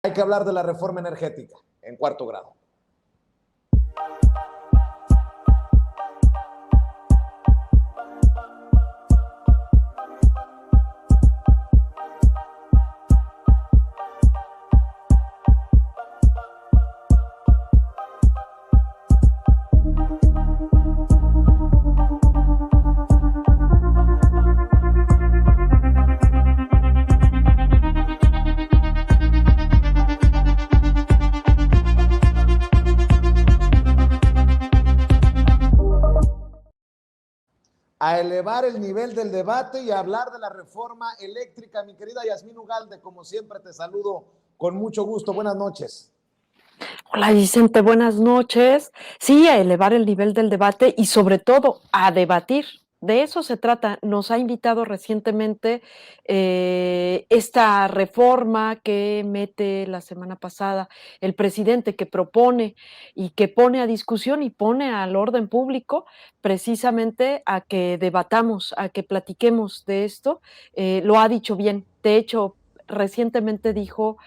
Hay que hablar de la reforma energética en cuarto grado. A elevar el nivel del debate y a hablar de la reforma eléctrica. Mi querida Yasmín Ugalde, como siempre te saludo con mucho gusto. Buenas noches. Hola Vicente, buenas noches. Sí, a elevar el nivel del debate y sobre todo a debatir. De eso se trata. Nos ha invitado recientemente esta reforma que mete la semana pasada el presidente, que propone y que pone a discusión y pone al orden público precisamente a que debatamos, a que platiquemos de esto. Lo ha dicho bien. De hecho, recientemente dijo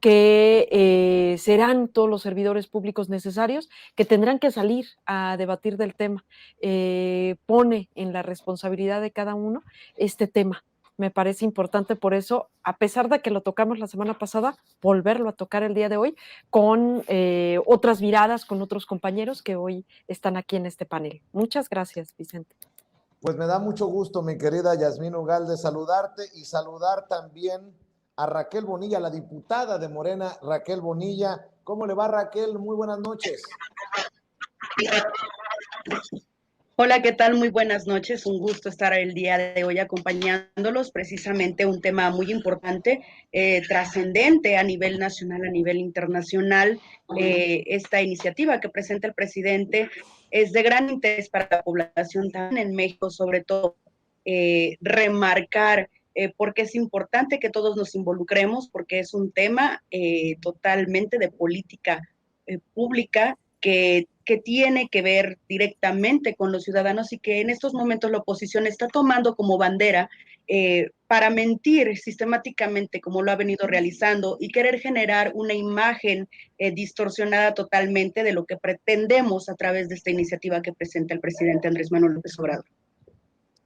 que serán todos los servidores públicos necesarios que tendrán que salir a debatir del tema. Pone en la responsabilidad de cada uno este tema. Me parece importante, por eso, a pesar de que lo tocamos la semana pasada, volverlo a tocar el día de hoy con otras miradas, con otros compañeros que hoy están aquí en este panel. Muchas gracias, Vicente. Pues me da mucho gusto, mi querida Yasmín Ugalde, saludarte y saludar también a Raquel Bonilla, la diputada de Morena, Raquel Bonilla. ¿Cómo le va, Raquel? Muy buenas noches. Hola, ¿qué tal? Muy buenas noches. Un gusto estar el día de hoy acompañándolos. Precisamente un tema muy importante, trascendente a nivel nacional, a nivel internacional. Esta iniciativa que presenta el presidente es de gran interés para la población también en México, sobre todo remarcar porque es importante que todos nos involucremos, porque es un tema totalmente de política pública que tiene que ver directamente con los ciudadanos y que en estos momentos la oposición está tomando como bandera para mentir sistemáticamente como lo ha venido realizando y querer generar una imagen distorsionada totalmente de lo que pretendemos a través de esta iniciativa que presenta el presidente Andrés Manuel López Obrador.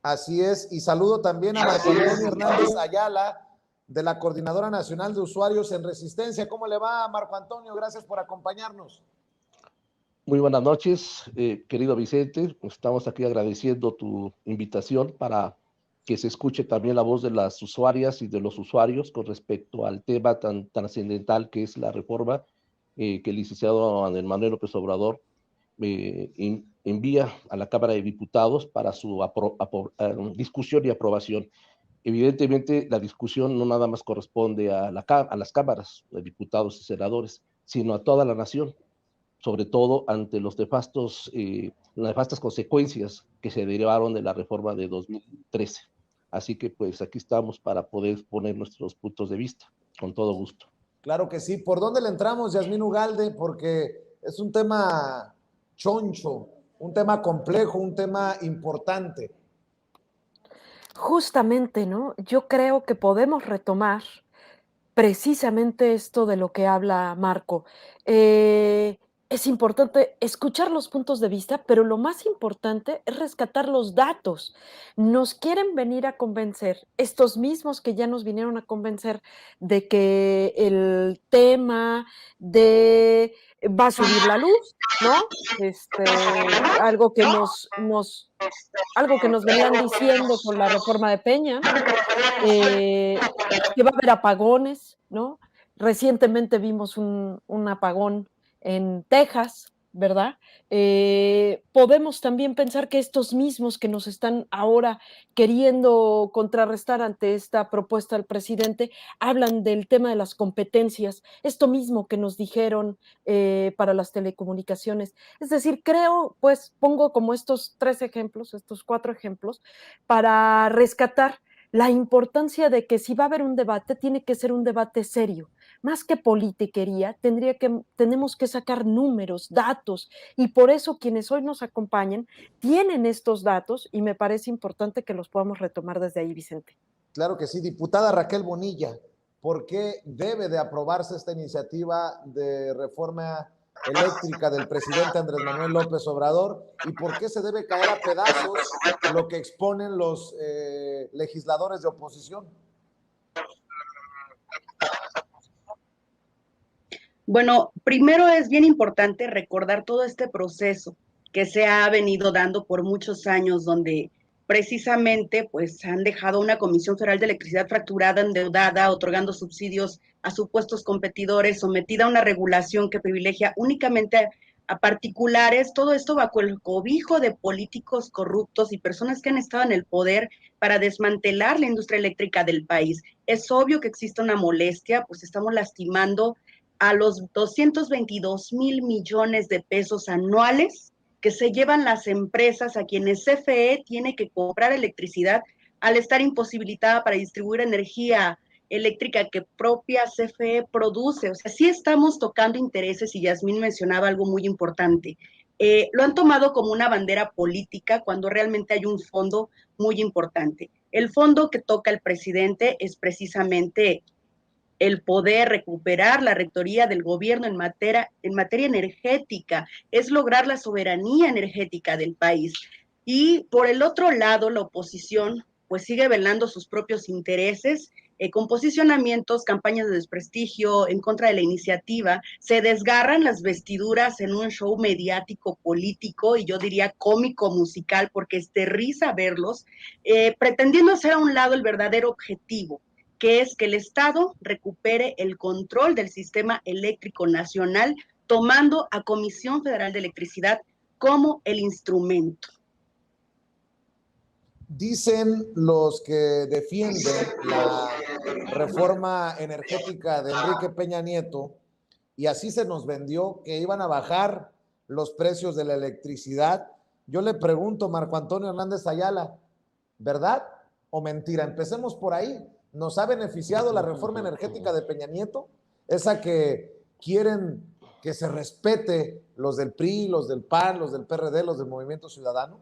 Así es, y saludo también a Marco Antonio Hernández Ayala, de la Coordinadora Nacional de Usuarios en Resistencia. ¿Cómo le va, Marco Antonio? Gracias por acompañarnos. Muy buenas noches, querido Vicente. Estamos aquí agradeciendo tu invitación para que se escuche también la voz de las usuarias y de los usuarios con respecto al tema tan trascendental que es la reforma que el licenciado Andrés Manuel López Obrador envía a la Cámara de Diputados para su discusión y aprobación. Evidentemente, la discusión no nada más corresponde a las cámaras de diputados y senadores, sino a toda la nación, sobre todo ante las nefastas consecuencias que se derivaron de la reforma de 2013. Así que pues aquí estamos para poder poner nuestros puntos de vista, con todo gusto. Claro que sí. ¿Por dónde le entramos, Yasmín Ugalde? Porque es un tema choncho, un tema complejo, un tema importante. Justamente, ¿no? Yo creo que podemos retomar precisamente esto de lo que habla Marco. Es importante escuchar los puntos de vista, pero lo más importante es rescatar los datos. Nos quieren venir a convencer, estos mismos que ya nos vinieron a convencer de que el tema de va a subir la luz, ¿no? Algo que algo que nos venían diciendo con la reforma de Peña, que va a haber apagones, ¿no? Recientemente vimos un apagón en Texas, ¿verdad? Podemos también pensar que estos mismos que nos están ahora queriendo contrarrestar ante esta propuesta del presidente hablan del tema de las competencias, esto mismo que nos dijeron para las telecomunicaciones. Es decir, creo, pues pongo como estos 3 ejemplos, estos 4 ejemplos, para rescatar la importancia de que si va a haber un debate, tiene que ser un debate serio. Más que politiquería, tenemos que sacar números, datos, y por eso quienes hoy nos acompañan tienen estos datos y me parece importante que los podamos retomar desde ahí, Vicente. Claro que sí. Diputada Raquel Bonilla, por qué debe de aprobarse esta iniciativa de reforma eléctrica del presidente Andrés Manuel López Obrador y por qué se debe caer a pedazos lo que exponen los legisladores de oposición. Bueno, primero es bien importante recordar todo este proceso que se ha venido dando por muchos años, donde precisamente pues han dejado una Comisión Federal de Electricidad fracturada, endeudada, otorgando subsidios a supuestos competidores, sometida a una regulación que privilegia únicamente a particulares, todo esto bajo el cobijo de políticos corruptos y personas que han estado en el poder para desmantelar la industria eléctrica del país. Es obvio que existe una molestia, pues estamos lastimando a los 222 mil millones de pesos anuales que se llevan las empresas a quienes CFE tiene que comprar electricidad al estar imposibilitada para distribuir energía eléctrica que propia CFE produce. O sea, sí estamos tocando intereses y Yasmín mencionaba algo muy importante. Lo han tomado como una bandera política cuando realmente hay un fondo muy importante. El fondo que toca el presidente es precisamente el poder recuperar la rectoría del gobierno en materia energética, es lograr la soberanía energética del país. Y por el otro lado, la oposición pues sigue velando sus propios intereses, con posicionamientos, campañas de desprestigio en contra de la iniciativa, se desgarran las vestiduras en un show mediático político y yo diría cómico musical porque es de risa verlos, pretendiendo hacer a un lado el verdadero objetivo, que es que el Estado recupere el control del sistema eléctrico nacional, tomando a Comisión Federal de Electricidad como el instrumento. Dicen los que defienden la reforma energética de Enrique Peña Nieto, y así se nos vendió, que iban a bajar los precios de la electricidad. Yo le pregunto, Marco Antonio Hernández Ayala, ¿verdad o mentira? Empecemos por ahí. ¿Nos ha beneficiado la reforma energética de Peña Nieto? Esa que quieren que se respete los del PRI, los del PAN, los del PRD, los del Movimiento Ciudadano.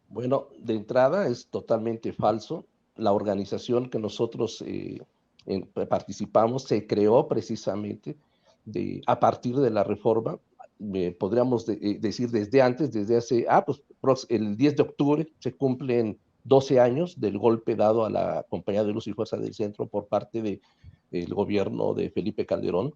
Bueno, de entrada es totalmente falso. La organización que nosotros participamos se creó precisamente a partir de la reforma, podríamos decir desde antes, desde hace, pues el 10 de octubre se cumplen 12 años del golpe dado a la Compañía de Luz y Fuerza del Centro por parte del gobierno de Felipe Calderón,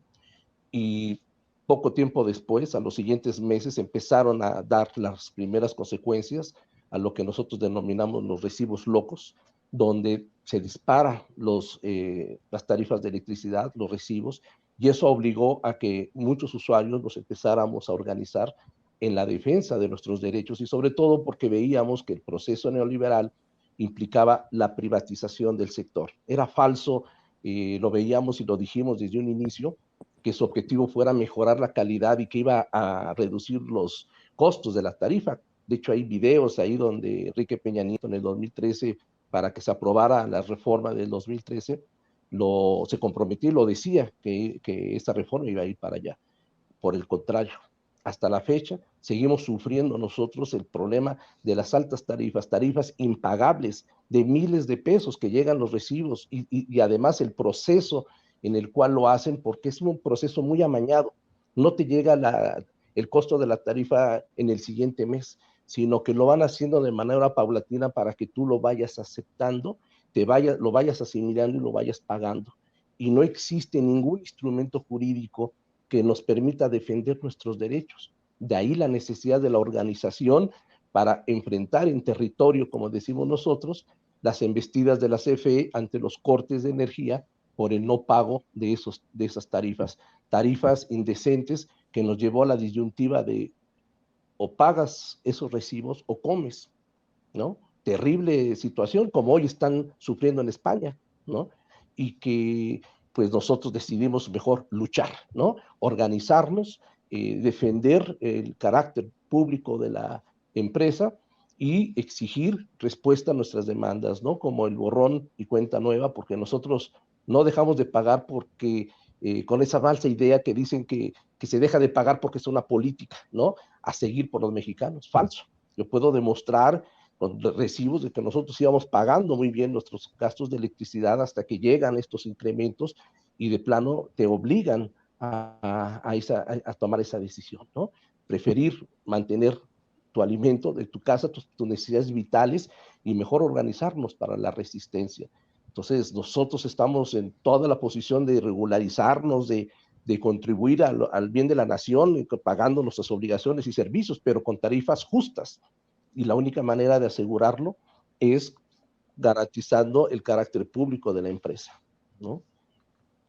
y poco tiempo después, a los siguientes meses, empezaron a dar las primeras consecuencias a lo que nosotros denominamos los recibos locos, donde se dispara las tarifas de electricidad, los recibos, y eso obligó a que muchos usuarios nos empezáramos a organizar en la defensa de nuestros derechos, y sobre todo porque veíamos que el proceso neoliberal implicaba la privatización del sector. Era falso, lo veíamos y lo dijimos desde un inicio, que su objetivo fuera mejorar la calidad y que iba a reducir los costos de la tarifa. De hecho, hay videos ahí donde Enrique Peña Nieto en el 2013, para que se aprobara la reforma del 2013, se comprometió y lo decía, que esta reforma iba a ir para allá. Por el contrario, hasta la fecha seguimos sufriendo nosotros el problema de las altas tarifas impagables de miles de pesos que llegan los recibos y además el proceso en el cual lo hacen, porque es un proceso muy amañado. No te llega el costo de la tarifa en el siguiente mes, sino que lo van haciendo de manera paulatina para que tú lo vayas aceptando, lo vayas asimilando y lo vayas pagando. Y no existe ningún instrumento jurídico que nos permita defender nuestros derechos. De ahí la necesidad de la organización para enfrentar en territorio, como decimos nosotros, las embestidas de la CFE ante los cortes de energía por el no pago de esas tarifas indecentes que nos llevó a la disyuntiva de o pagas esos recibos o comes, ¿no? Terrible situación, como hoy están sufriendo en España, ¿no? Y que pues nosotros decidimos mejor luchar, ¿no? Organizarnos, defender el carácter público de la empresa y exigir respuesta a nuestras demandas, ¿no? Como el borrón y cuenta nueva, porque nosotros no dejamos de pagar porque con esa falsa idea que dicen que se deja de pagar porque es una política, ¿no? A seguir por los mexicanos. Falso. Yo puedo demostrar con recibos de que nosotros íbamos pagando muy bien nuestros gastos de electricidad hasta que llegan estos incrementos y de plano te obligan a tomar esa decisión, ¿no? Preferir mantener tu alimento de tu casa, tus necesidades vitales y mejor organizarnos para la resistencia. Entonces, nosotros estamos en toda la posición de regularizarnos, de contribuir al bien de la nación, pagando nuestras obligaciones y servicios, pero con tarifas justas. Y la única manera de asegurarlo es garantizando el carácter público de la empresa, ¿no?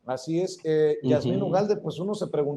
Así es. Yasmín Ugalde, pues uno se pregunta